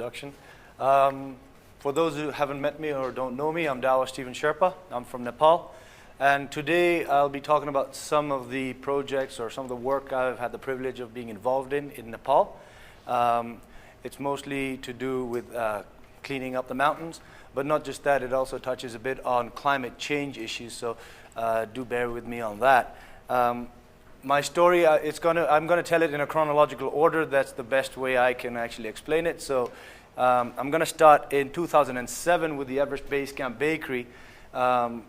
Introduction. For those who haven't met me or don't know me, I'm Dawa Steven Sherpa. I'm from Nepal. And today I'll be talking about some of the projects or some of the work I've had the privilege of being involved in Nepal. It's mostly to do with cleaning up the mountains, but not just that, it also touches a bit on climate change issues, so do bear with me on that. My story, I'm going to tell it in a chronological order. That's the best way I can actually explain it. So I'm going to start in 2007 with the Everest Base Camp Bakery. I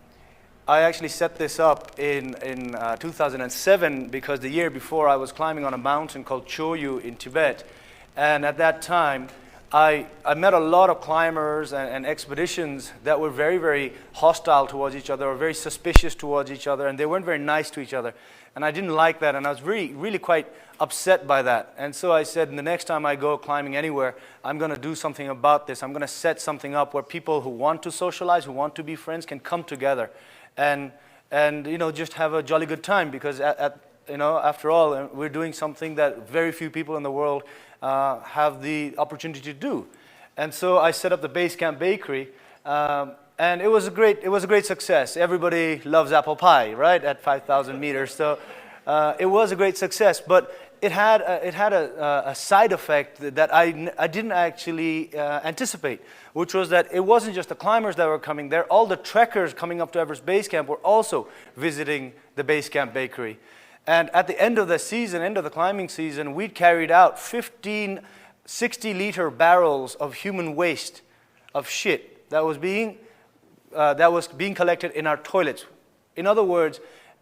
actually set this up in 2007 because the year before I was climbing on a mountain called Choyu in Tibet. And at that time, I met a lot of climbers and expeditions that were very, very hostile towards each other or very suspicious towards each other, and they weren't very nice to each other. And I didn't like that, and I was really quite upset by that. And so I said, the next time I go climbing anywhere, I'm going to do something about this. I'm going to set something up where people who want to socialize, who want to be friends, can come together and just have a jolly good time, because after all, we're doing something that very few people in the world have the opportunity to do. And so I set up the Base Camp Bakery, and it was a great success. Everybody loves apple pie, right, at 5,000 meters. So it was a great success, but it had a side effect that I didn't actually anticipate, which was that it wasn't just the climbers that were coming there. All the trekkers coming up to Everest Base Camp were also visiting the Base Camp Bakery. And at the end of the climbing season, we carried out 15 60-liter barrels of human waste, of shit, that was being collected in our toilets. In other words,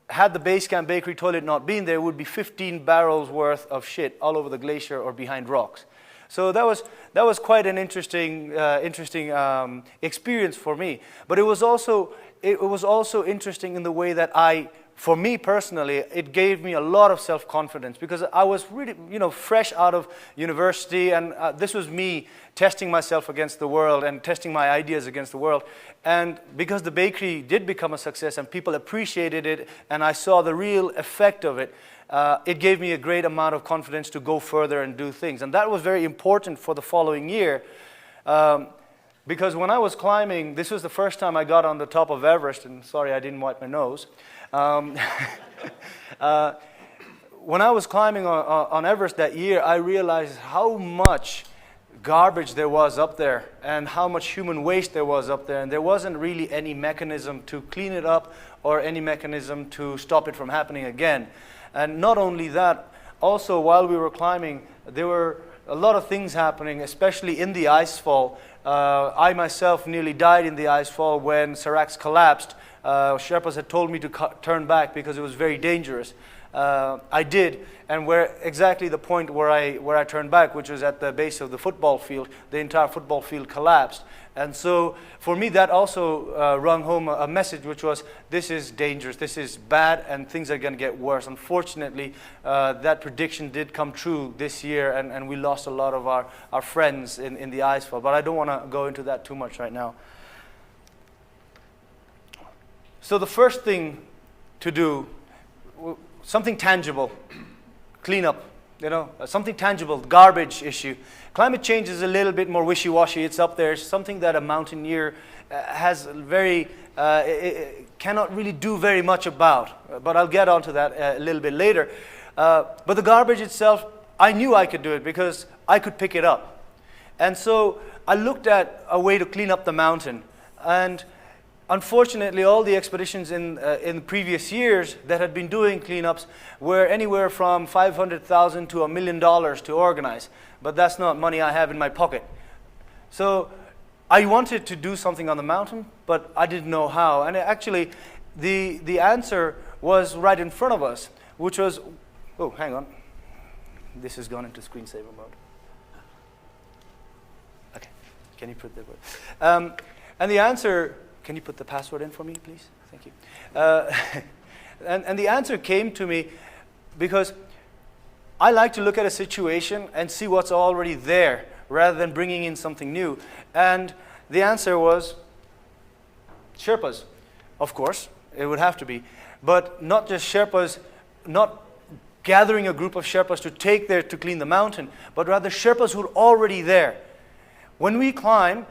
had the Base Camp Bakery toilet not been there, it would be 15 barrels worth of shit all over the glacier or behind rocks. So that was quite an interesting experience for me. But it was also interesting in the way that for me personally, it gave me a lot of self-confidence, because I was really, fresh out of university, and this was me testing myself against the world and testing my ideas against the world. And because the bakery did become a success and people appreciated it, and I saw the real effect of it, it gave me a great amount of confidence to go further and do things. And that was very important for the following year, because when I was climbing, this was the first time I got on the top of Everest, and sorry, I didn't wipe my nose. When I was climbing on Everest that year, I realized how much garbage there was up there and how much human waste there was up there, and there wasn't really any mechanism to clean it up or any mechanism to stop it from happening again. And not only that, also while we were climbing, there were a lot of things happening, especially in the icefall. I myself nearly died in the icefall when Seracs collapsed. Sherpas had told me to turn back because it was very dangerous. I did, and exactly the point where I turned back, which was at the base of the football field, the entire football field collapsed. And so for me, that also rung home a message, which was, this is dangerous, this is bad, and things are going to get worse. Unfortunately, that prediction did come true this year, and we lost a lot of our friends in the icefall. But I don't want to go into that too much right now. So the first thing to do, something tangible, clean up, something tangible, garbage issue. Climate change is a little bit more wishy-washy. It's up there. It's something that a mountaineer cannot really do very much about. But I'll get onto that a little bit later. But the garbage itself, I knew I could do it because I could pick it up. And so I looked at a way to clean up the mountain. And unfortunately, all the expeditions in previous years that had been doing cleanups were anywhere from $500,000 to $1 million to organize. But that's not money I have in my pocket. So I wanted to do something on the mountain, but I didn't know how. And actually, the answer was right in front of us, which was, oh, hang on. This has gone into screensaver mode. Okay, can you put that word? And the answer, can you put the password in for me, please? Thank you. And the answer came to me because I like to look at a situation and see what's already there rather than bringing in something new. And the answer was Sherpas. Of course, it would have to be. But not just Sherpas, not gathering a group of Sherpas to take there to clean the mountain, but rather Sherpas who are already there. When we climb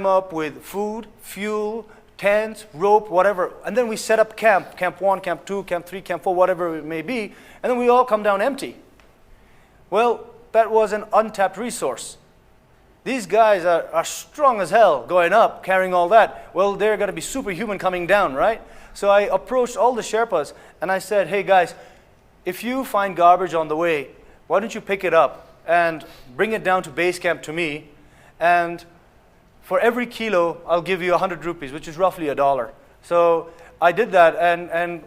up with food, fuel, tents, rope, whatever, and then we set up camp, camp 1, camp 2, camp 3, camp 4, whatever it may be, and then we all come down empty. Well, that was an untapped resource. These guys are strong as hell going up, carrying all that. Well, they're going to be superhuman coming down, right? So I approached all the Sherpas and I said, hey guys, if you find garbage on the way, why don't you pick it up and bring it down to base camp to me, and for every kilo, I'll give you 100 rupees, which is roughly $1. So I did that, and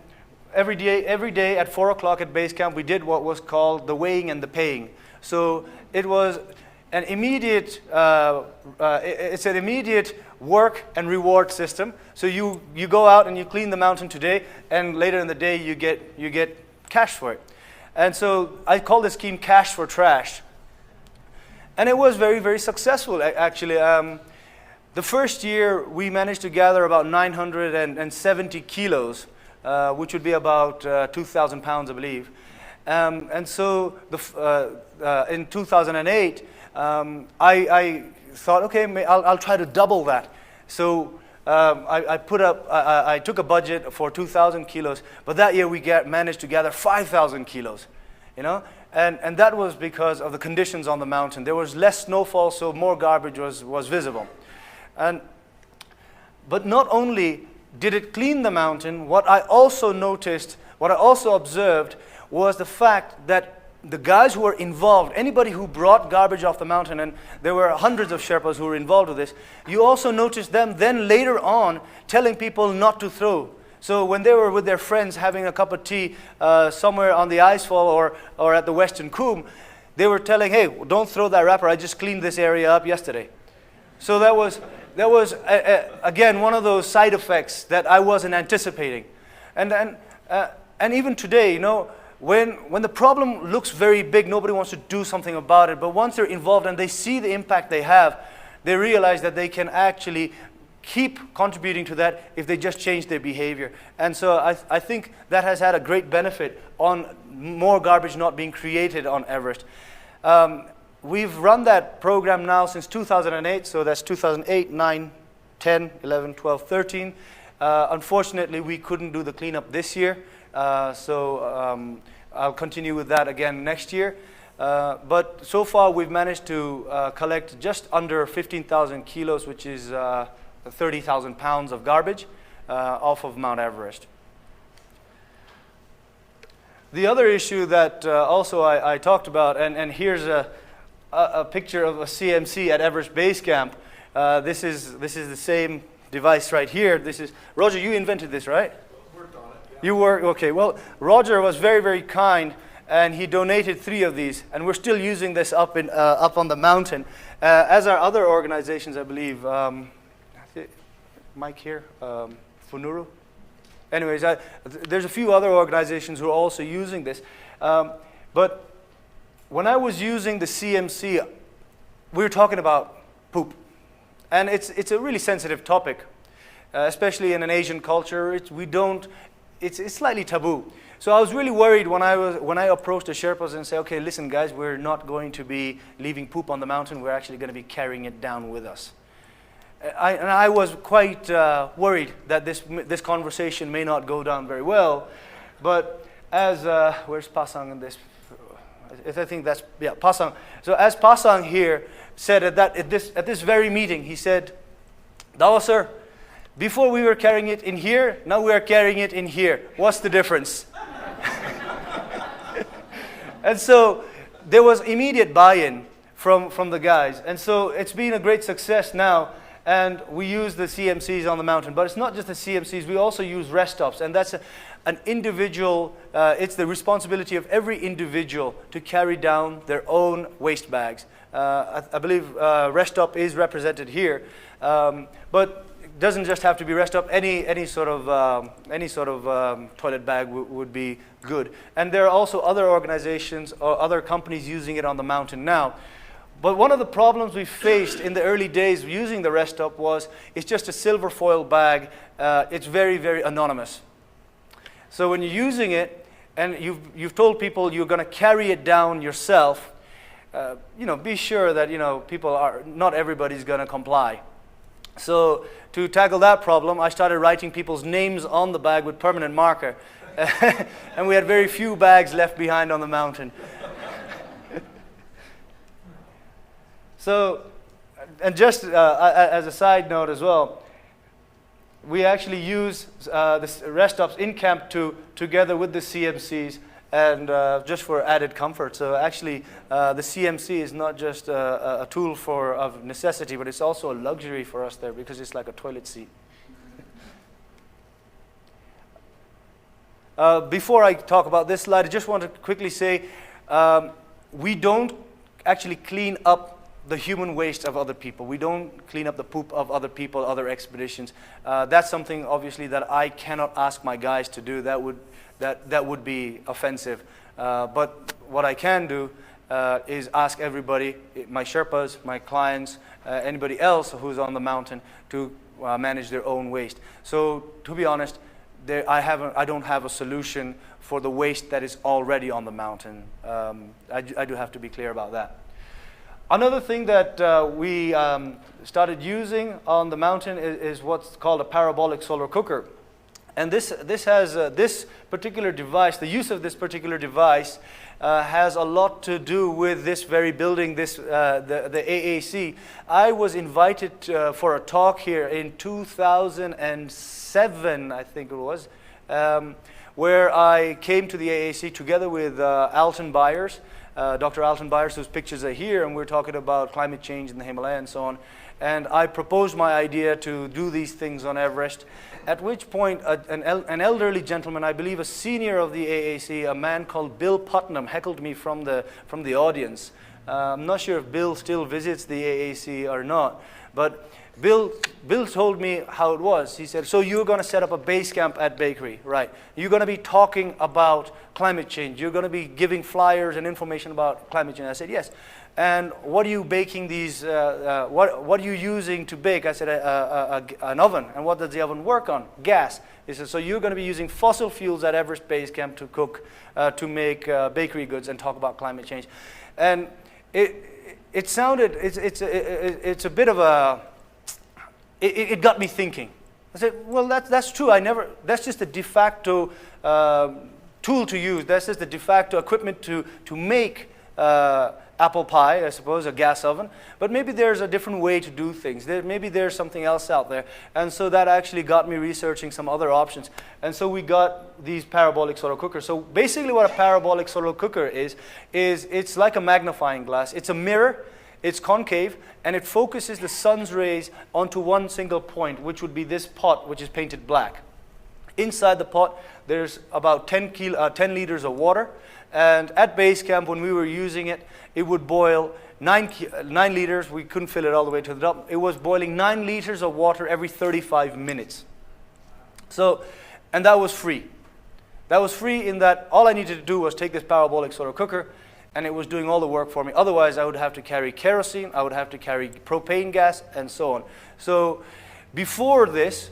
every day at 4 o'clock at base camp, we did what was called the weighing and the paying. So it was an immediate, it's an immediate work and reward system. So you go out and you clean the mountain today, and later in the day you get cash for it. And so I call this scheme cash for trash. And it was very, very successful, actually. The first year, we managed to gather about 970 kilos, which would be about 2,000 pounds, I believe. And so in 2008, I thought, okay, I'll try to double that. So I took a budget for 2,000 kilos, but that year we managed to gather 5,000 kilos, you know? And that was because of the conditions on the mountain. There was less snowfall, so more garbage was visible. But not only did it clean the mountain, what I also noticed, what I also observed, was the fact that the guys who were involved, anybody who brought garbage off the mountain, and there were hundreds of Sherpas who were involved with this, you also noticed them then later on telling people not to throw. So when they were with their friends having a cup of tea somewhere on the icefall or at the Western Coombe, they were telling, hey, don't throw that wrapper, I just cleaned this area up yesterday. So that was again, one of those side effects that I wasn't anticipating. And even today, you know, when the problem looks very big, nobody wants to do something about it. But once they're involved and they see the impact they have, they realize that they can actually keep contributing to that if they just change their behavior. And so I think that has had a great benefit on more garbage not being created on Everest. We've run that program now since 2008, so that's 2008, 9, 10, 11, 12, 13. Unfortunately, we couldn't do the cleanup this year, so I'll continue with that again next year. But so far, we've managed to collect just under 15,000 kilos, which is 30,000 pounds of garbage off of Mount Everest. The other issue that also I talked about, and here's a picture of a CMC at Everest Base Camp. This is the same device right here. This is Roger. You invented this, right? Worked on it. Yeah. You worked. Okay. Well, Roger was very, very kind, and he donated 3 of these, and we're still using this up on the mountain, as are other organizations, I believe. Mike here, Funuru. Anyways, there's a few other organizations who are also using this. But when I was using the CMC, we were talking about poop. And it's a really sensitive topic, especially in an Asian culture. It's slightly taboo. So I was really worried when I approached the Sherpas and said, okay, listen guys, we're not going to be leaving poop on the mountain. We're actually going to be carrying it down with us. And I was quite worried that this conversation may not go down very well. But as, where's Pasang in this? I think that's, yeah, Pasang. So as Pasang here said at this very meeting, he said, Dawa sir, before we were carrying it in here, now we are carrying it in here. What's the difference? And so there was immediate buy-in from the guys. And so it's been a great success now. And we use the CMCs on the mountain. But it's not just the CMCs. We also use rest stops. And that's an individual, it's the responsibility of every individual to carry down their own waste bags. I believe rest stop is represented here. But it doesn't just have to be rest stop. Any sort of toilet bag would be good. And there are also other organizations or other companies using it on the mountain now. But one of the problems we faced in the early days using the rest stop was it's just a silver foil bag. It's very, very anonymous. So when you're using it and you've told people you're going to carry it down yourself, be sure that, not everybody's going to comply. So to tackle that problem, I started writing people's names on the bag with permanent marker. And we had very few bags left behind on the mountain. So, and just as a side note as well, we actually use the rest stops in camp together with the CMCs, and just for added comfort. So actually, the CMC is not just a tool of necessity, but it's also a luxury for us there because it's like a toilet seat. Before I talk about this slide, I just want to quickly say we don't actually clean up the human waste of other people. We don't clean up the poop of other people, other expeditions. That's something obviously that I cannot ask my guys to do. That would be offensive. But what I can do is ask everybody, my Sherpas, my clients, anybody else who's on the mountain, to manage their own waste. So to be honest, I don't have a solution for the waste that is already on the mountain. I do have to be clear about that. Another thing that we started using on the mountain is what's called a parabolic solar cooker. And this particular device, the use of this particular device has a lot to do with this very building, the AAC. I was invited for a talk here in 2007, I think it was, where I came to the AAC together with Alton Byers, Dr. Alton Byers, whose pictures are here, and we're talking about climate change in the Himalayas and so on. And I proposed my idea to do these things on Everest, at which point an elderly gentleman, I believe a senior of the AAC, a man called Bill Putnam, heckled me from the audience. I'm not sure if Bill still visits the AAC or not, but Bill told me how it was. He said, so you're going to set up a base camp at Bakery, right? You're going to be talking about climate change. You're going to be giving flyers and information about climate change. I said, yes. And what are you baking these, what are you using to bake? I said, an oven. And what does the oven work on? Gas. He said, so you're going to be using fossil fuels at Everest Base Camp to cook, to make bakery goods and talk about climate change. And it sounded, it's a bit of a, it got me thinking. I said, well, that's true. That's just a de facto tool to use. That's just the de facto equipment to make apple pie, I suppose, a gas oven. But maybe there's a different way to do things. Maybe there's something else out there. And so that actually got me researching some other options. And so we got these parabolic solar cookers. So basically what a parabolic solar cooker is it's like a magnifying glass. It's a mirror. It's concave, and it focuses the sun's rays onto one single point, which would be this pot, which is painted black. Inside the pot, there's about 10 liters of water. And at base camp, when we were using it, it would boil 9 liters. We couldn't fill it all the way to the top. It was boiling 9 liters of water every 35 minutes. So, and that was free. That was free in that all I needed to do was take this parabolic solar cooker, and it was doing all the work for me. Otherwise, I would have to carry kerosene, I would have to carry propane gas, and so on. So before this,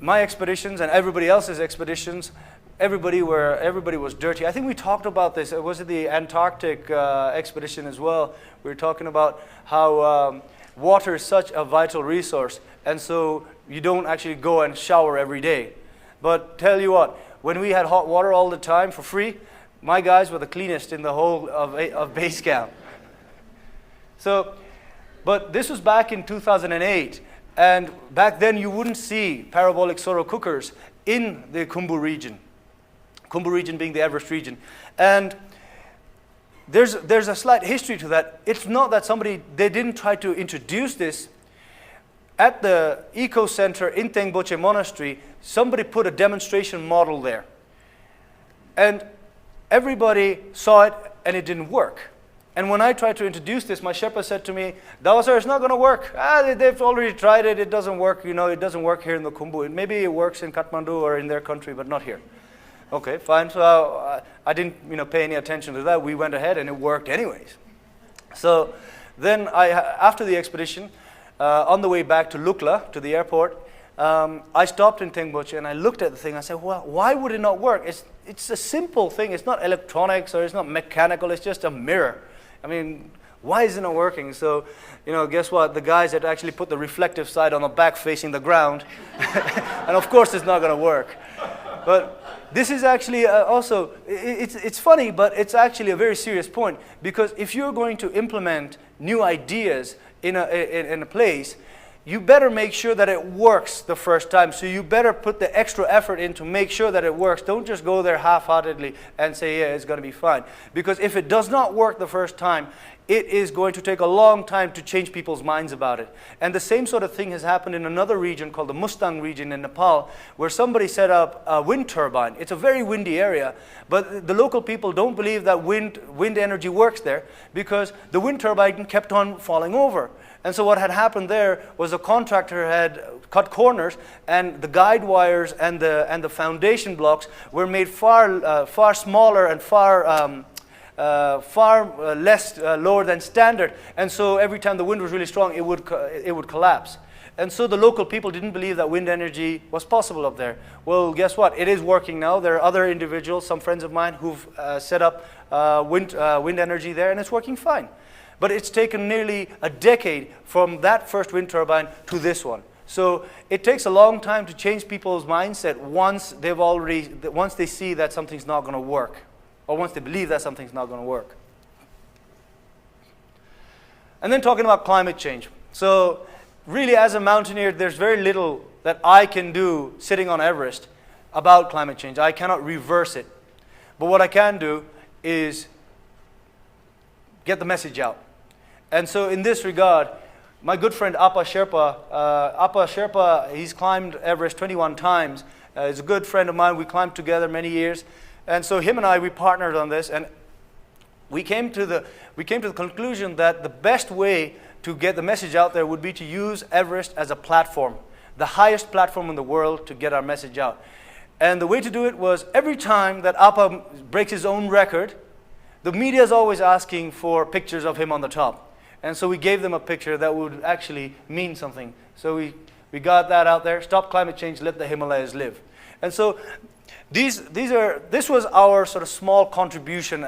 my expeditions and everybody else's expeditions, everybody was dirty. I think we talked about this. Was it the Antarctic expedition as well? We were talking about how water is such a vital resource, and so you don't actually go and shower every day. But tell you what, when we had hot water all the time for free, my guys were the cleanest in the whole of base camp. So, but this was back in 2008, and back then you wouldn't see parabolic solar cookers in the Khumbu region. Khumbu region being the Everest region. And there's a slight history to that. It's not that they didn't try to introduce this. At the Eco Center in Tengboche Monastery, somebody put a demonstration model there. And everybody saw it, and it didn't work. And when I tried to introduce this, my Sherpa said to me, Dawa sir, it's not going to work. They've already tried it. It doesn't work. It doesn't work here in the Khumbu. Maybe it works in Kathmandu or in their country, but not here. Okay, fine. So I didn't pay any attention to that. We went ahead, and it worked anyways. So then after the expedition, on the way back to Lukla, to the airport, I stopped in Tengboche, and I looked at the thing. I said, well, why would it not work? It's a simple thing. It's not electronics or it's not mechanical. It's just a mirror. I mean, why isn't it working? So, guess what? The guys had actually put the reflective side on the back facing the ground. And of course it's not going to work. But this is actually also, it's funny, but it's actually a very serious point. Because if you're going to implement new ideas in a place, you better make sure that it works the first time. So you better put the extra effort in to make sure that it works. Don't just go there half-heartedly and say, yeah, it's going to be fine. Because if it does not work the first time, it is going to take a long time to change people's minds about it. And the same sort of thing has happened in another region called the Mustang region in Nepal, where somebody set up a wind turbine. It's a very windy area, but the local people don't believe that wind energy works there because the wind turbine kept on falling over. And so what had happened there was the contractor had cut corners, and the guide wires and the foundation blocks were made far smaller and far less lower than standard. And so every time the wind was really strong, it would collapse. And so the local people didn't believe that wind energy was possible up there. Well, guess what? It is working now. There are other individuals, some friends of mine, who've set up wind energy there, and it's working fine. But it's taken nearly a decade from that first wind turbine to this one. So it takes a long time to change people's mindset once they see that something's not going to work, or once they believe that something's not going to work. And then talking about climate change. So really, as a mountaineer, there's very little that I can do sitting on Everest about climate change. I cannot reverse it. But what I can do is get the message out. And so in this regard, my good friend Apa Sherpa, he's climbed Everest 21 times. He's a good friend of mine. We climbed together many years. And so him and I, we partnered on this, and we came to the conclusion that the best way to get the message out there would be to use Everest as a platform, the highest platform in the world to get our message out. And the way to do it was every time that Apa breaks his own record, the media is always asking for pictures of him on the top. And so we gave them a picture that would actually mean something. So we got that out there. Stop climate change, let the Himalayas live. And so this was our sort of small contribution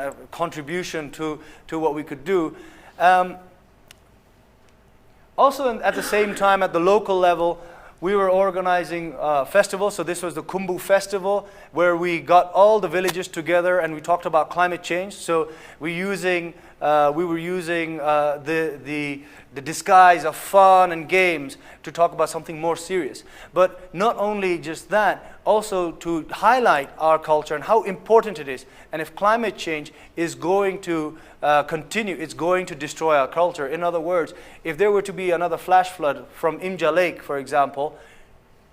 to what we could do. Also, at the same time, at the local level, we were organizing festivals. So this was the Khumbu Festival, where we got all the villages together and we talked about climate change. So we were using the disguise of fun and games to talk about something more serious. But not only just that, also to highlight our culture and how important it is. And if climate change is going to continue, it's going to destroy our culture. In other words, if there were to be another flash flood from Imja Lake, for example,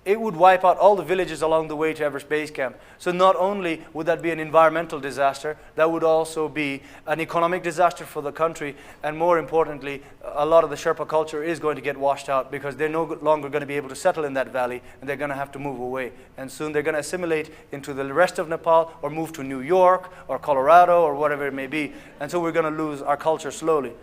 it would wipe out all the villages along the way to Everest Base Camp. So not only would that be an environmental disaster, that would also be an economic disaster for the country. And more importantly, a lot of the Sherpa culture is going to get washed out because they're no longer going to be able to settle in that valley, and they're going to have to move away. And soon they're going to assimilate into the rest of Nepal or move to New York or Colorado or whatever it may be. And so we're going to lose our culture slowly.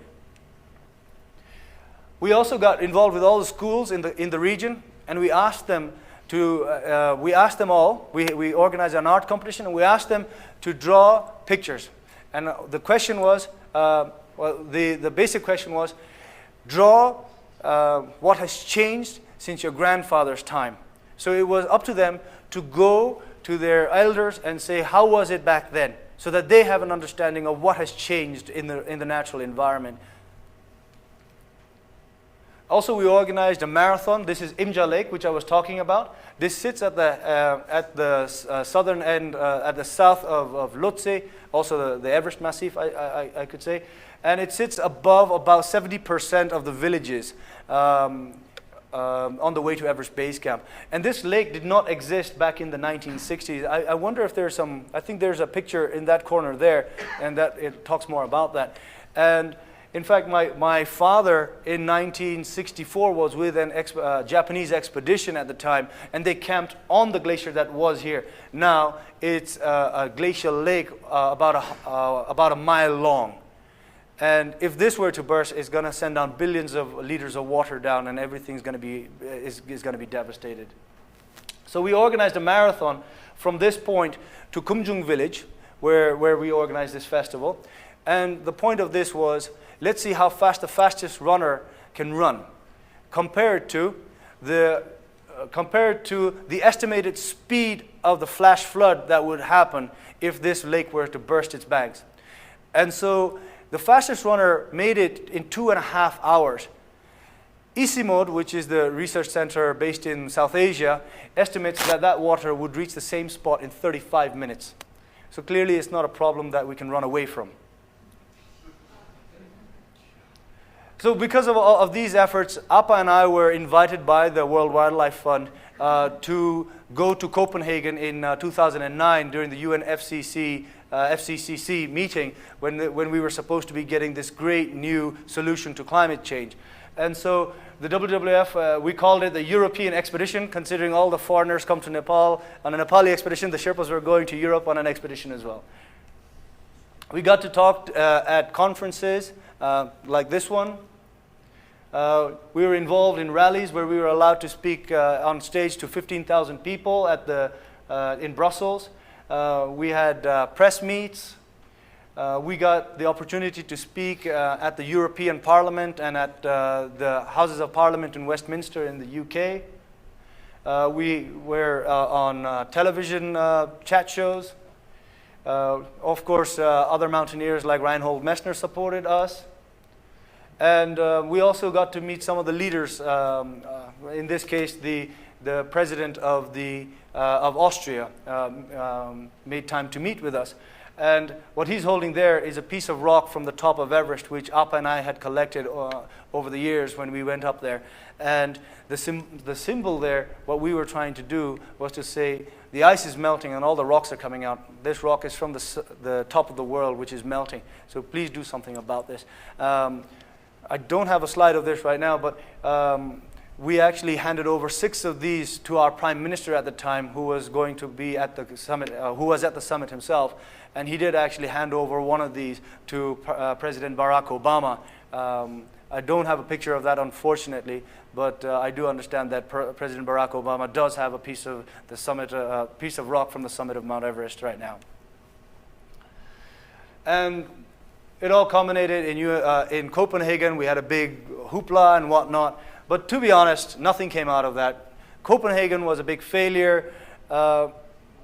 We also got involved with all the schools in the region. And we asked them all, we organized an art competition, and we asked them to draw pictures. And the question was, the basic question was, draw what has changed since your grandfather's time. So it was up to them to go to their elders and say, how was it back then? So that they have an understanding of what has changed in the natural environment. Also, we organized a marathon. This is Imja Lake, which I was talking about. This sits at the southern end, at the south of Lhotse, also the Everest Massif, I could say. And it sits above about 70% of the villages on the way to Everest Base Camp. And this lake did not exist back in the 1960s. I wonder if there's I think there's a picture in that corner there, and that it talks more about that. And in fact, my father in 1964 was with a Japanese expedition at the time, and they camped on the glacier that was here. Now it's a glacial lake about a mile long. And if this were to burst, it's going to send down billions of liters of water down, and everything's going to be devastated. So we organized a marathon from this point to Kumjung village, where we organized this festival. And the point of this was, let's see how fast the fastest runner can run compared to the estimated speed of the flash flood that would happen if this lake were to burst its banks. And so the fastest runner made it in 2.5 hours. ICIMOD, which is the research center based in South Asia, estimates that that water would reach the same spot in 35 minutes. So clearly it's not a problem that we can run away from. So because of these efforts, Appa and I were invited by the World Wildlife Fund to go to Copenhagen in 2009 during the UN FCCC meeting when we were supposed to be getting this great new solution to climate change. And so the WWF, we called it the European expedition, considering all the foreigners come to Nepal on a Nepali expedition. The Sherpas were going to Europe on an expedition as well. We got to talk at conferences like this one. We were involved in rallies where we were allowed to speak on stage to 15,000 people in Brussels. We had press meets. We got the opportunity to speak at the European Parliament and at the Houses of Parliament in Westminster in the UK. We were on television chat shows. Of course, other mountaineers like Reinhold Messner supported us. And we also got to meet some of the leaders, in this case, the president of Austria made time to meet with us. And what he's holding there is a piece of rock from the top of Everest, which Appa and I had collected over the years when we went up there. And the symbol there, what we were trying to do was to say, the ice is melting and all the rocks are coming out. This rock is from the top of the world, which is melting. So please do something about this. I don't have a slide of this right now, but we actually handed over 6 of these to our prime minister at the time, who was going to be at the summit, who was at the summit himself. And he did actually hand over one of these to President Barack Obama. I don't have a picture of that, unfortunately, but I do understand that President Barack Obama does have a piece of the summit, piece of rock from the summit of Mount Everest right now. And it all culminated in Copenhagen. We had a big hoopla and whatnot. But to be honest, nothing came out of that. Copenhagen was a big failure.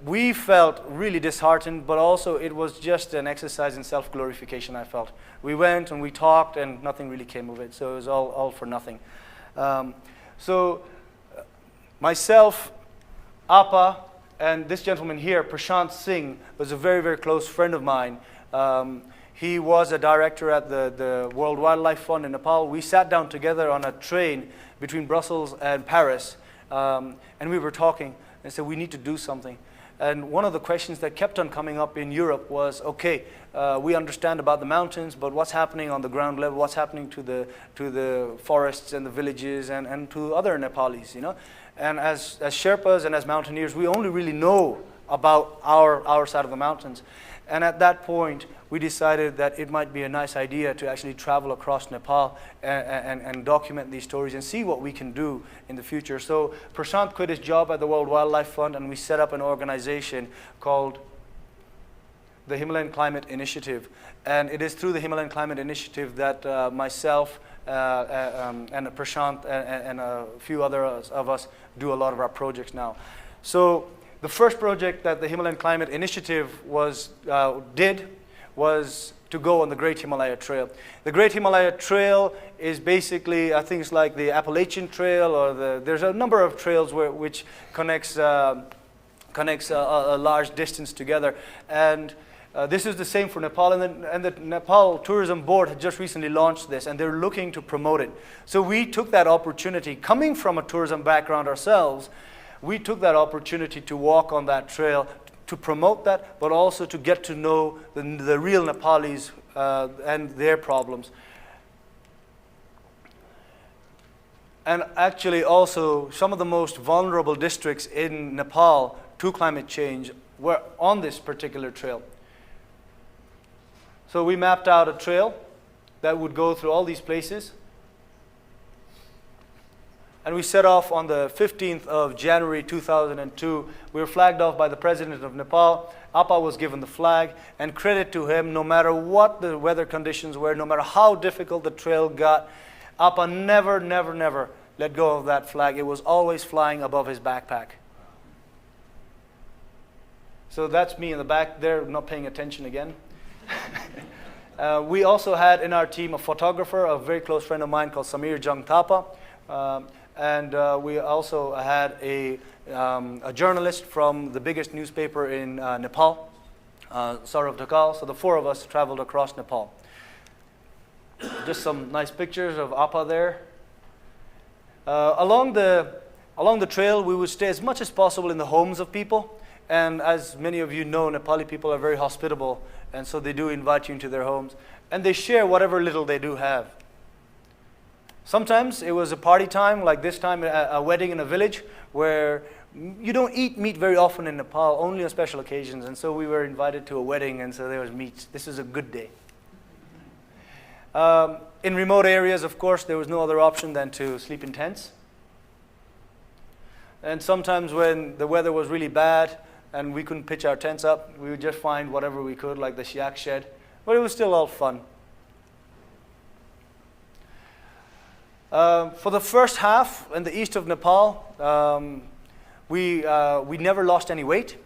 We felt really disheartened, but also it was just an exercise in self-glorification, I felt. We went and we talked and nothing really came of it. So it was all for nothing. Myself, Appa, and this gentleman here, Prashant Singh, was a very, very close friend of mine. He was a director at the World Wildlife Fund in Nepal. We sat down together on a train between Brussels and Paris, and we were talking and said, we need to do something. And one of the questions that kept on coming up in Europe was, okay, we understand about the mountains, but what's happening on the ground level? What's happening to the forests and the villages and to other Nepalis, you know? And as Sherpas and as mountaineers, we only really know about our side of the mountains. And at that point, we decided that it might be a nice idea to actually travel across Nepal and document these stories and see what we can do in the future. So Prashant quit his job at the World Wildlife Fund, and we set up an organization called the Himalayan Climate Initiative. And it is through the Himalayan Climate Initiative that myself and Prashant and a few others of us do a lot of our projects now. So the first project that the Himalayan Climate Initiative did was to go on the Great Himalaya Trail. The Great Himalaya Trail is basically, I think it's like the Appalachian Trail, or there's a number of trails which connects a large distance together. And this is the same for Nepal, and the Nepal Tourism Board had just recently launched this, and they're looking to promote it. So we took that opportunity, coming from a tourism background ourselves, we took that opportunity to walk on that trail, to promote that, but also to get to know the real Nepalis and their problems. And actually also some of the most vulnerable districts in Nepal to climate change were on this particular trail. So we mapped out a trail that would go through all these places. And we set off on the 15th of January 2002. We were flagged off by the President of Nepal. Appa was given the flag, and credit to him, no matter what the weather conditions were, no matter how difficult the trail got, Appa never, never, never let go of that flag. It was always flying above his backpack. So that's me in the back there, not paying attention again. We also had in our team a photographer, a very close friend of mine called Samir Jangthapa. And we also had a journalist from the biggest newspaper in Nepal, Saurav Dhakal. So the four of us traveled across Nepal. Just some nice pictures of Appa there. Along the trail, we would stay as much as possible in the homes of people. And as many of you know, Nepali people are very hospitable, and so they do invite you into their homes, and they share whatever little they do have. Sometimes it was a party time, like this time, a wedding in a village, where you don't eat meat very often in Nepal, only on special occasions, and so we were invited to a wedding, and so there was meat. This is a good day. In remote areas, of course, there was no other option than to sleep in tents. And sometimes when the weather was really bad, and we couldn't pitch our tents up, we would just find whatever we could, like the yak shed. But it was still all fun. For the first half in the east of Nepal, we never lost any weight.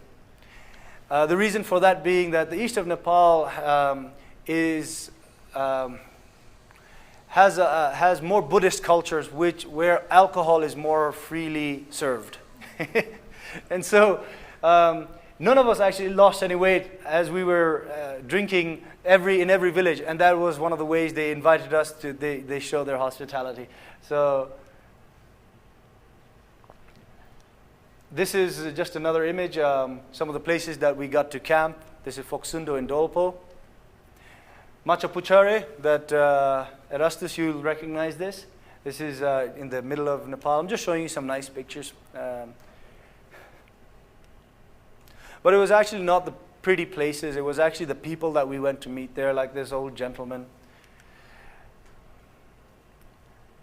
The reason for that being that the east of Nepal has more Buddhist cultures, where alcohol is more freely served. And so none of us actually lost any weight as we were drinking in every village, and that was one of the ways they invited us to. They show their hospitality. So this is just another image. Some of the places that we got to camp. This is Foksundo in Dolpo. Machapuchare, that Erastus, you'll recognize this. This is in the middle of Nepal. I'm just showing you some nice pictures. But it was actually not the pretty places. It was actually the people that we went to meet there, like this old gentleman.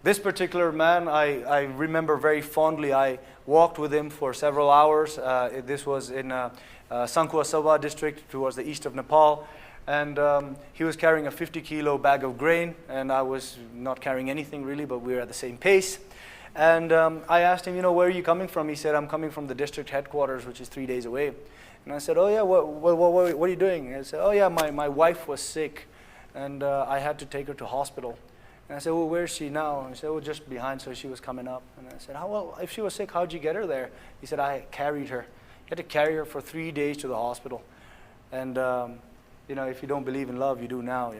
This particular man, I remember very fondly. I walked with him for several hours. This was in Sankhua Sabha district towards the east of Nepal. And he was carrying a 50-kilo bag of grain, and I was not carrying anything really, but we were at the same pace. And I asked him, where are you coming from? He said, I'm coming from the district headquarters, which is 3 days away. And I said, oh yeah, what are you doing? And I said, oh yeah, my wife was sick, and I had to take her to hospital. And I said, well, where is she now? And he said, well, just behind, so she was coming up. And I said, well, if she was sick, how'd you get her there? He said, I carried her. You had to carry her for 3 days to the hospital. And if you don't believe in love, you do now,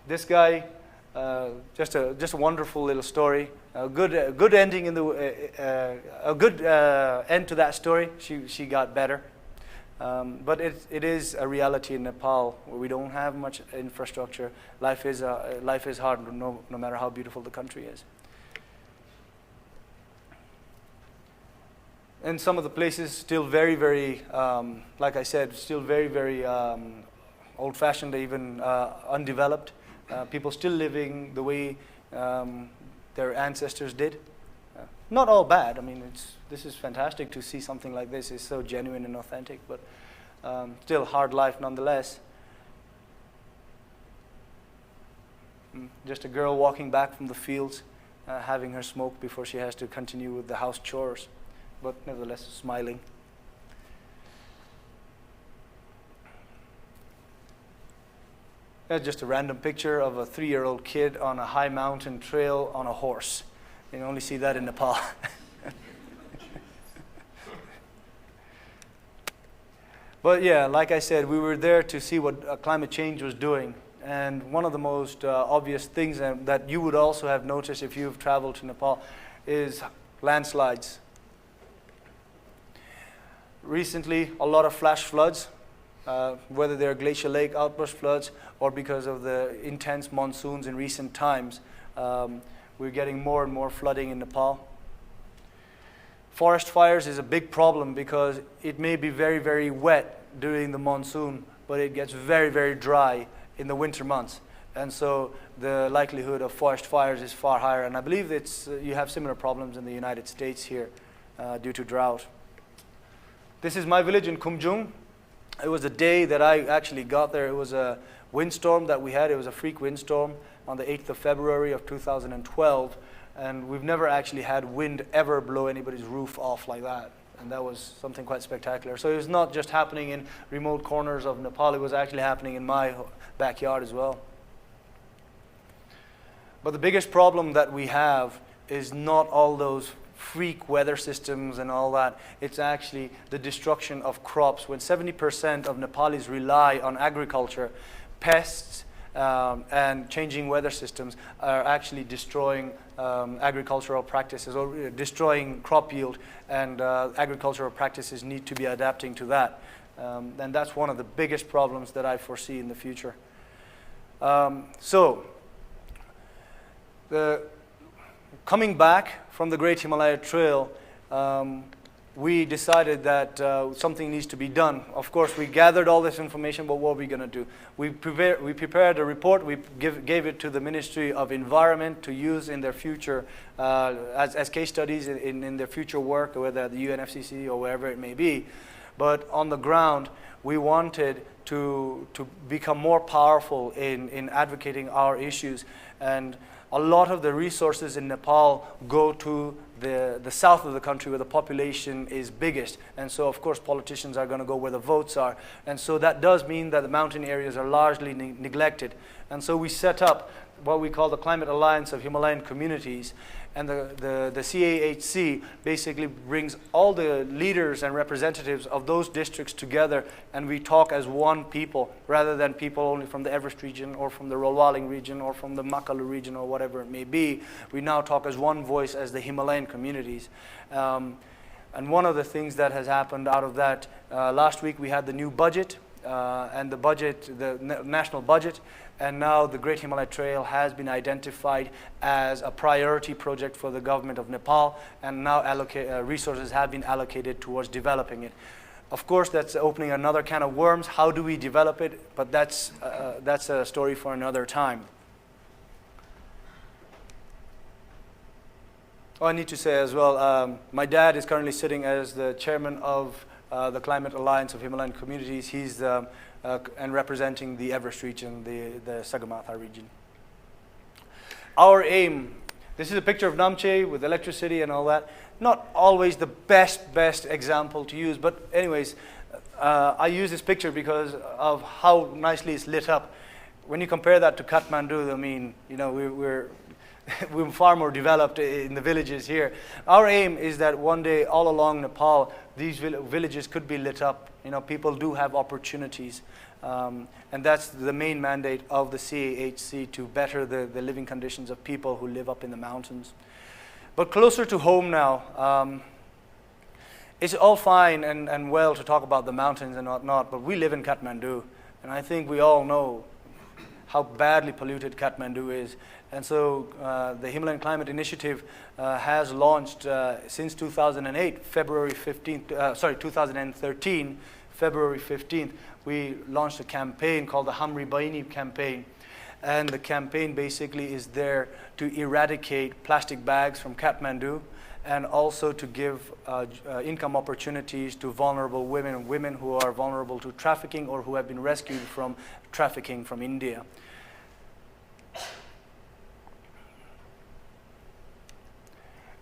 This guy, just a wonderful little story. A good ending a good end to that story. She got better, but it is a reality in Nepal where we don't have much infrastructure. Life is hard, no matter how beautiful the country is. And some of the places still very, very, like I said, still very, very old-fashioned, even undeveloped. People still living the way their ancestors did. Not all bad. I mean, this is fantastic to see something like this. It's so genuine and authentic, but still hard life nonetheless. Just a girl walking back from the fields, having her smoke before she has to continue with the house chores, but nevertheless smiling. That's just a random picture of a 3-year-old kid on a high mountain trail on a horse. You can only see that in Nepal. But yeah, like I said, we were there to see what climate change was doing. And one of the most obvious things that you would also have noticed if you've traveled to Nepal is landslides. Recently, a lot of flash floods. Whether they're glacial lake outburst floods or because of the intense monsoons in recent times, we're getting more and more flooding in Nepal. Forest fires is a big problem because it may be very, very wet during the monsoon, but it gets very, very dry in the winter months. And so the likelihood of forest fires is far higher. And I believe you have similar problems in the United States here due to drought. This is my village in Kumjung. It was the day that I actually got there. It was a windstorm that we had. It was a freak windstorm on the 8th of February of 2012. And we've never actually had wind ever blow anybody's roof off like that. And that was something quite spectacular. So it was not just happening in remote corners of Nepal, it was actually happening in my backyard as well. But the biggest problem that we have is not all those freak weather systems and all that. It's actually the destruction of crops. When 70% of Nepalis rely on agriculture, pests and changing weather systems are actually destroying agricultural practices or destroying crop yield, and agricultural practices need to be adapting to that. And that's one of the biggest problems that I foresee in the future. Coming back from the Great Himalaya Trail, we decided that something needs to be done. Of course, we gathered all this information, but what are we going to do? We prepared a report. We gave it to the Ministry of Environment to use in their future, as case studies in their future work, whether at the UNFCCC or wherever it may be. But on the ground, we wanted to become more powerful in advocating our issues. And a lot of the resources in Nepal go to the south of the country where the population is biggest. And so, of course, politicians are going to go where the votes are. And so that does mean that the mountain areas are largely neglected. And so we set up what we call the Climate Alliance of Himalayan Communities. And the CAHC basically brings all the leaders and representatives of those districts together, and we talk as one people, rather than people only from the Everest region or from the Rolwaling region or from the Makalu region or whatever it may be. We now talk as one voice as the Himalayan communities. And one of the things that has happened out of that, last week we had the new budget, and the national budget, and now the Great Himalaya Trail has been identified as a priority project for the government of Nepal, and now resources have been allocated towards developing it. Of course, that's opening another can of worms. How do we develop it? But that's a story for another time. Oh, I need to say as well, my dad is currently sitting as the chairman of the Climate Alliance of Himalayan Communities. He's and representing the Everest region, the Sagarmatha region. Our aim, this is a picture of Namche with electricity and all that. Not always the best example to use, but anyways, I use this picture because of how nicely it's lit up. When you compare that to Kathmandu, I mean, you know, we're far more developed in the villages here. Our aim is that one day all along Nepal, these villages could be lit up. You know, people do have opportunities. And that's the main mandate of the CAHC, to better the living conditions of people who live up in the mountains. But closer to home now, it's all fine and well to talk about the mountains and whatnot, but we live in Kathmandu, and I think we all know how badly polluted Kathmandu is. And so the Himalayan Climate Initiative has launched since 2008, 2013, February 15th, we launched a campaign called the Hamri Baini campaign. And the campaign basically is there to eradicate plastic bags from Kathmandu, and also to give income opportunities to vulnerable women who are vulnerable to trafficking or who have been rescued from trafficking from India.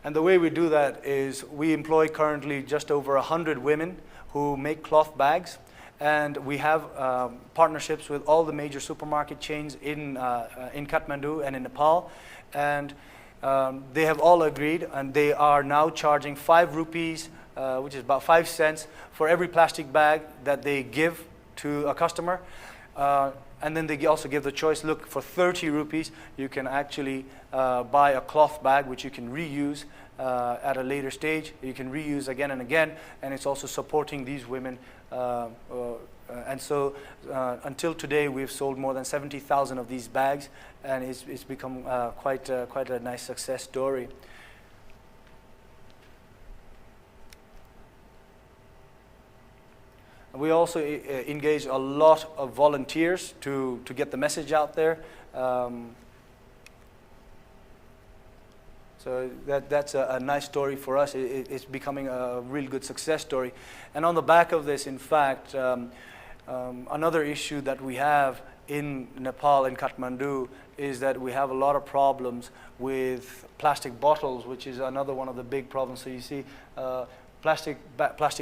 And the way we do that is we employ currently just over 100 women who make cloth bags. And we have partnerships with all the major supermarket chains in Kathmandu and in Nepal. And they have all agreed, and they are now charging 5 rupees, which is about 5 cents, for every plastic bag that they give to a customer. And then they also give the choice, look, for 30 rupees, you can actually buy a cloth bag, which you can reuse at a later stage. You can reuse again and again, and it's also supporting these women. And so until today, we've sold more than 70,000 of these bags, and it's become quite a nice success story. We also engage a lot of volunteers to get the message out there. So that's a nice story for us. It's becoming a real good success story. And on the back of this, in fact, another issue that we have in Nepal, in Kathmandu, is that we have a lot of problems with plastic bottles, which is another one of the big problems. So you see plastic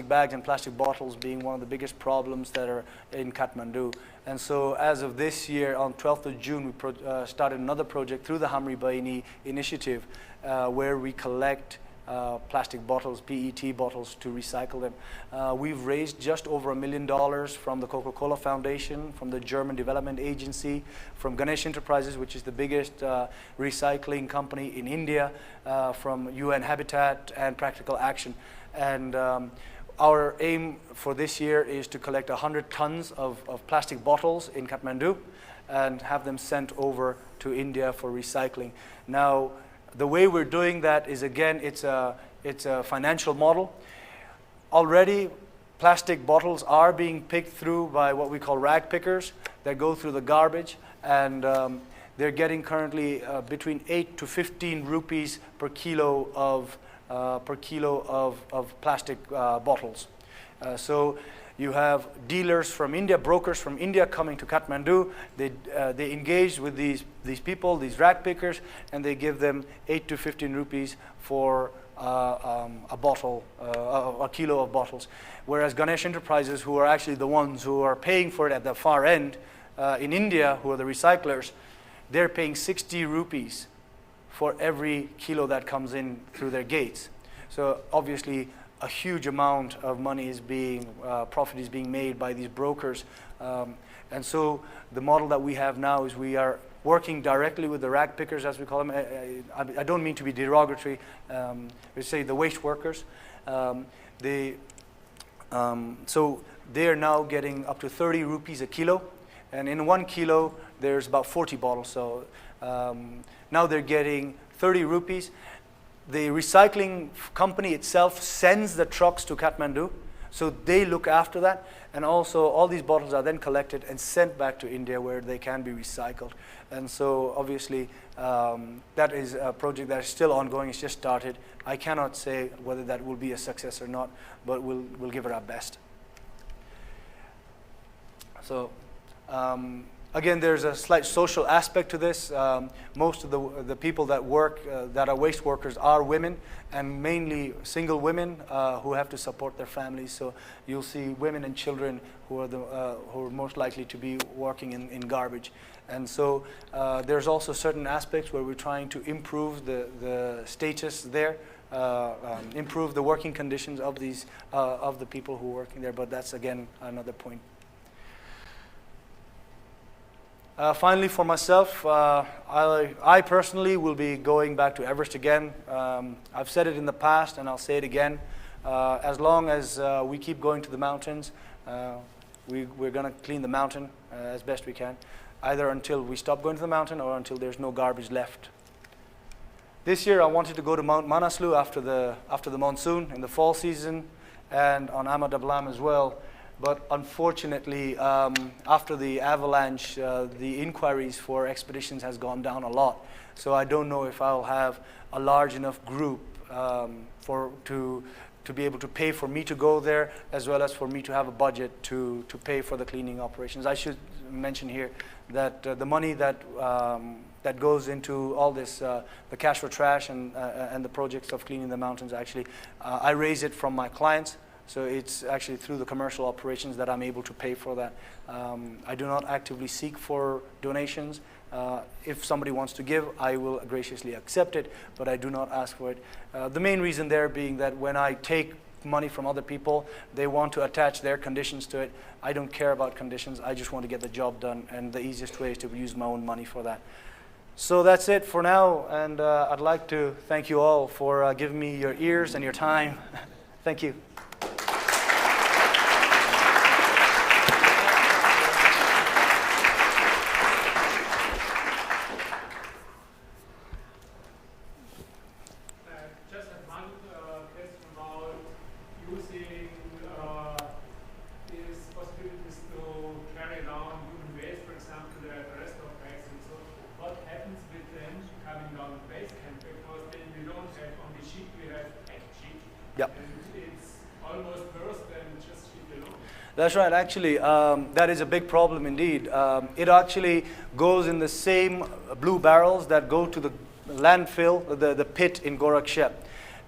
bags and plastic bottles being one of the biggest problems that are in Kathmandu. And so as of this year, on 12th of June, we started another project through the Hamri Baini initiative where we collect plastic bottles, PET bottles, to recycle them. We've raised just over $1 million from the Coca-Cola Foundation, from the German Development Agency, from Ganesh Enterprises, which is the biggest recycling company in India, from UN Habitat and Practical Action. And our aim for this year is to collect 100 tons of plastic bottles in Kathmandu and have them sent over to India for recycling. Now, the way we're doing that is, again, it's a financial model. Already, plastic bottles are being picked through by what we call rag pickers that go through the garbage, and they're getting currently between 8 to 15 rupees per kilo of plastic bottles. So you have dealers from India, brokers from India coming to Kathmandu. They engage with these people, these rag pickers, and they give them 8 to 15 rupees for a bottle, a kilo of bottles. Whereas Ganesh Enterprises, who are actually the ones who are paying for it at the far end, in India, who are the recyclers, they're paying 60 rupees for every kilo that comes in through their gates. So obviously, a huge amount of money is profit is being made by these brokers. And so the model that we have now is we are working directly with the rag pickers, as we call them. I don't mean to be derogatory. We say the waste workers. So they are now getting up to 30 rupees a kilo. And in 1 kilo, there's about 40 bottles. So now they're getting 30 rupees. The recycling company itself sends the trucks to Kathmandu, so they look after that. And also, all these bottles are then collected and sent back to India where they can be recycled. And so, obviously, that is a project that is still ongoing. It's just started. I cannot say whether that will be a success or not, but we'll give it our best. So, again, there's a slight social aspect to this. Most of the people that work, that are waste workers, are women, and mainly single women who have to support their families. So you'll see women and children who are most likely to be working in garbage. And so there's also certain aspects where we're trying to improve the status there, improve the working conditions of the people who are working there. But that's, again, another point. Finally, for myself, I personally will be going back to Everest again. I've said it in the past, and I'll say it again. As long as we keep going to the mountains, we're going to clean the mountain as best we can, either until we stop going to the mountain or until there's no garbage left. This year, I wanted to go to Mount Manaslu after the monsoon in the fall season, and on Amadablam as well. But unfortunately, after the avalanche, the inquiries for expeditions has gone down a lot. So I don't know if I'll have a large enough group to be able to pay for me to go there, as well as for me to have a budget to pay for the cleaning operations. I should mention here that the money that goes into all this, the cash for trash and the projects of cleaning the mountains, actually, I raise it from my clients. So it's actually through the commercial operations that I'm able to pay for that. I do not actively seek for donations. If somebody wants to give, I will graciously accept it, but I do not ask for it. The main reason there being that when I take money from other people, they want to attach their conditions to it. I don't care about conditions. I just want to get the job done, and the easiest way is to use my own money for that. So that's it for now, and I'd like to thank you all for giving me your ears and your time. Thank you. Yeah. It's almost worse than just ship alone. That's right. Actually, that is a big problem indeed. It actually goes in the same blue barrels that go to the landfill, the pit in Gorakshep.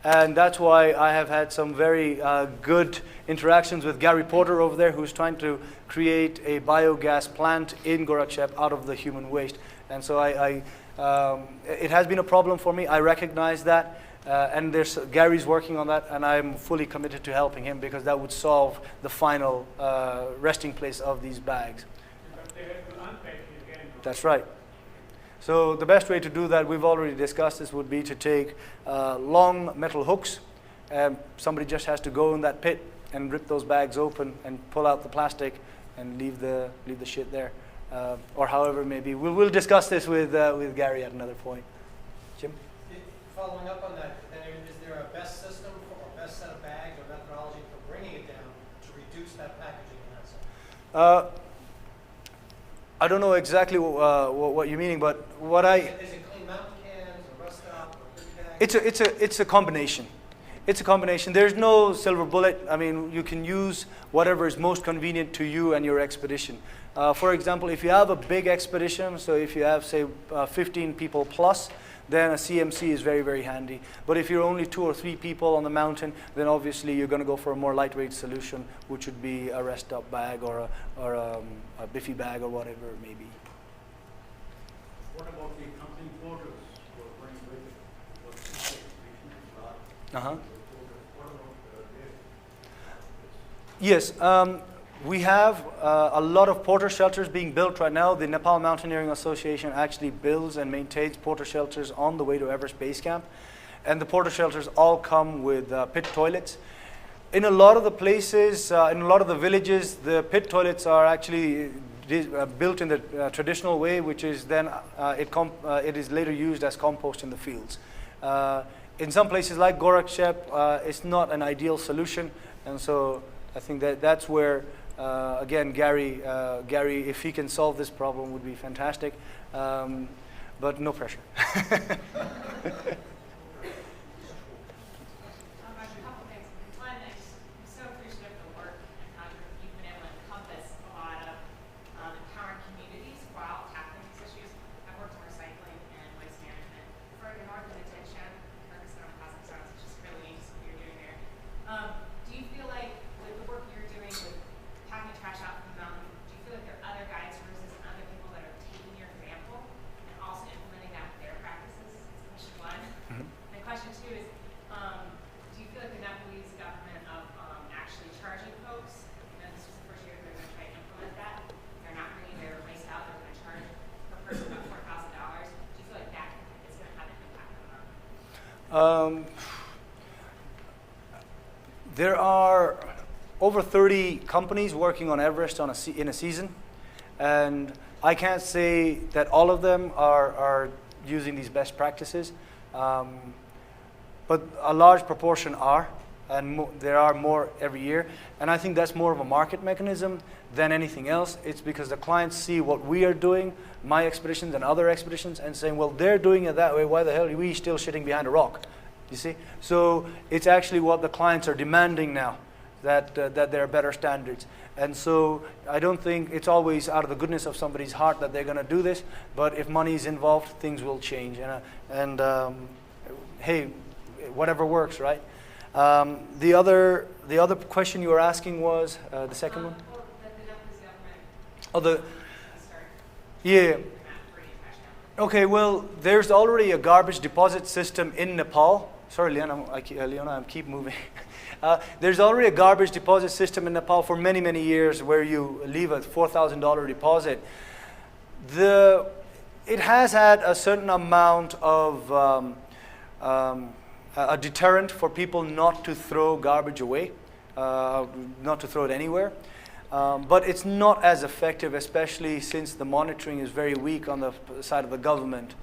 And that's why I have had some very good interactions with Gary Porter over there, who's trying to create a biogas plant in Gorakshep out of the human waste. And so it has been a problem for me. I recognize that. And Gary's working on that, and I'm fully committed to helping him because that would solve the final resting place of these bags. But they have to unpack it again. That's right. So the best way to do that, we've already discussed this, would be to take long metal hooks. Somebody just has to go in that pit and rip those bags open and pull out the plastic and leave the shit there, or however it may be. We'll discuss this with Gary at another point. Jim? Following up on that, then is there a best system or best set of bags or methodology for bringing it down to reduce that packaging in that sense? I don't know exactly what you're meaning, but what Is it clean mountain cans or rust out or big bags? it's a combination. It's a combination. There's no silver bullet. I mean, you can use whatever is most convenient to you and your expedition. For example, if you have a big expedition, so if you have, say, 15 people plus, then a CMC is very, very handy. But if you're only 2 or 3 people on the mountain, then obviously you're going to go for a more lightweight solution, which would be a rest up bag or a biffy bag or whatever it may be. What about the accompanying porters who are running with it? What expedition is not? Uh-huh. What about their? Yes. We have a lot of porter shelters being built right now. The Nepal Mountaineering Association actually builds and maintains porter shelters on the way to Everest Base Camp. And the porter shelters all come with pit toilets. In a lot of the places, in a lot of the villages, the pit toilets are actually built in the traditional way, which is then it is later used as compost in the fields. In some places like Gorakshep, it's not an ideal solution. And so I think that's where again, Gary, if he can solve this problem, would be fantastic, but no pressure. There are over 30 companies working on Everest in a season, and I can't say that all of them are using these best practices, but a large proportion are, and there are more every year. And I think that's more of a market mechanism than anything else. It's because the clients see what we are doing, my expeditions and other expeditions, and saying, well, they're doing it that way, why the hell are we still sitting behind a rock? You see? So it's actually what the clients are demanding now, that there are better standards. And so I don't think it's always out of the goodness of somebody's heart that they're going to do this, but if money is involved, things will change. And hey, whatever works, right? The other question you were asking was the second one? Yeah. Okay, well, there's already a garbage deposit system in Nepal. Sorry, Leona, I keep moving. There's already a garbage deposit system in Nepal for many, many years where you leave a $4,000 deposit. It has had a certain amount of a deterrent for people not to throw garbage away, not to throw it anywhere. But it's not as effective, especially since the monitoring is very weak on the side of the government.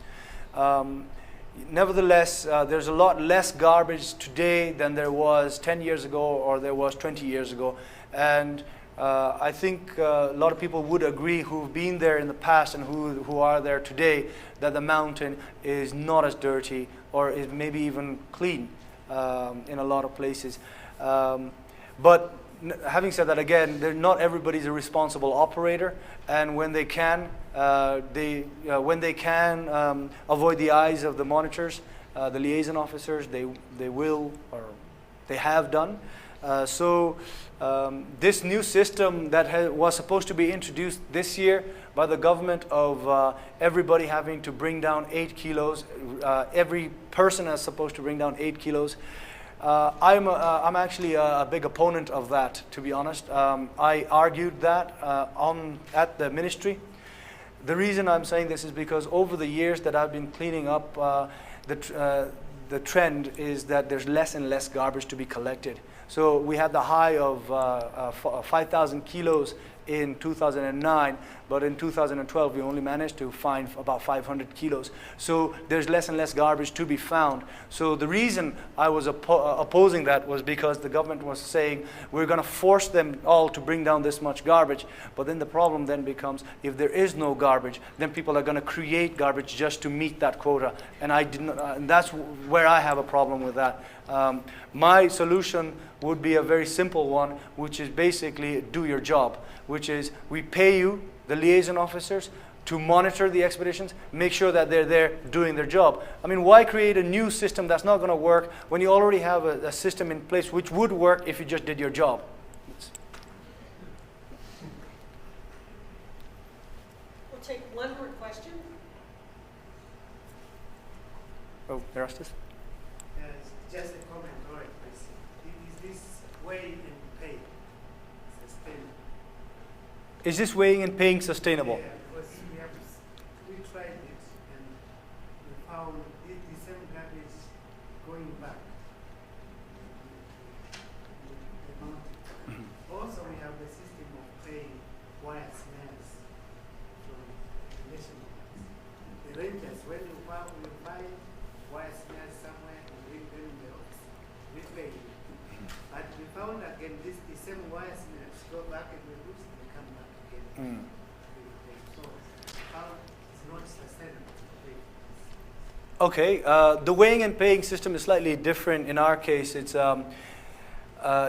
Nevertheless, there's a lot less garbage today than there was 10 years ago or there was 20 years ago. And I think a lot of people would agree who've been there in the past and who are there today that the mountain is not as dirty or is maybe even clean in a lot of places. But having said that, again, not everybody's a responsible operator, and when they can, avoid the eyes of the monitors, the liaison officers, they will, or they have done. This new system that was supposed to be introduced this year by the government of everybody having to bring down 8 kilos, every person is supposed to bring down 8 kilos. I'm actually a big opponent of that, to be honest. I argued that at the ministry. The reason I'm saying this is because over the years that I've been cleaning up, the trend is that there's less and less garbage to be collected. So we had the high of 5,000 kilos in 2009, but in 2012 we only managed to find about 500 kilos. So there's less and less garbage to be found. So the reason I was opposing that was because the government was saying we're going to force them all to bring down this much garbage. But then the problem then becomes, if there is no garbage, then people are going to create garbage just to meet that quota. And and that's where I have a problem with that. My solution would be a very simple one, which is basically do your job, which is we pay you, the liaison officers, to monitor the expeditions, make sure that they're there doing their job. I mean, why create a new system that's not going to work when you already have a system in place which would work if you just did your job? We'll take one more question. Oh, Erastus? Just a comment, all right, please. Is this weighing and pay sustainable? Is this weighing and paying sustainable? Yeah, because we tried it and we found the same garbage going back. The mountain. Also, we have the system of paying wire snares from the nation. The rangers, when you buy wire snares somewhere, we pay. But we found again the same wire snares go back and we lose, they come back again. So how it's not sustainable to pay. Okay, the weighing and paying system is slightly different in our case. It's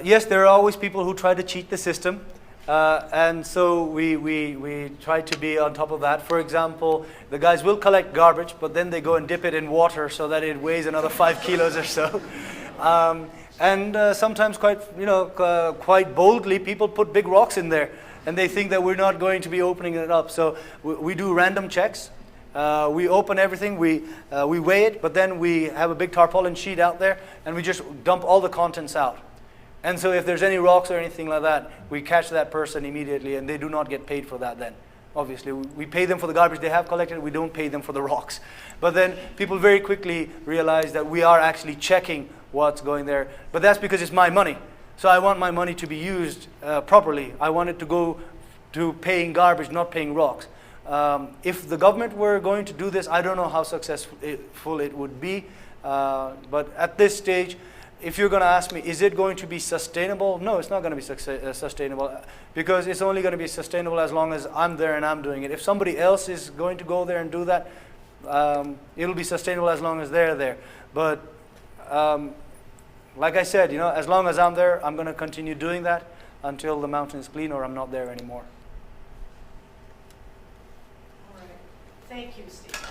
yes, there are always people who try to cheat the system. And so we try to be on top of that. For example, the guys will collect garbage, but then they go and dip it in water so that it weighs another 5 kilos or so. And sometimes quite boldly, people put big rocks in there, and they think that we're not going to be opening it up. So we do random checks. We open everything, we weigh it, but then we have a big tarpaulin sheet out there, and we just dump all the contents out. And so if there's any rocks or anything like that, we catch that person immediately, and they do not get paid for that then. Obviously, we pay them for the garbage they have collected, we don't pay them for the rocks. But then people very quickly realize that we are actually checking what's going there. But that's because it's my money. So I want my money to be used properly. I want it to go to paying garbage, not paying rocks. If the government were going to do this, I don't know how successful it would be. But at this stage, if you're going to ask me, is it going to be sustainable? No, it's not going to be sustainable, because it's only going to be sustainable as long as I'm there and I'm doing it. If somebody else is going to go there and do that, it'll be sustainable as long as they're there. But like I said, as long as I'm there, I'm going to continue doing that until the mountain is clean or I'm not there anymore. All right. Thank you, Steve.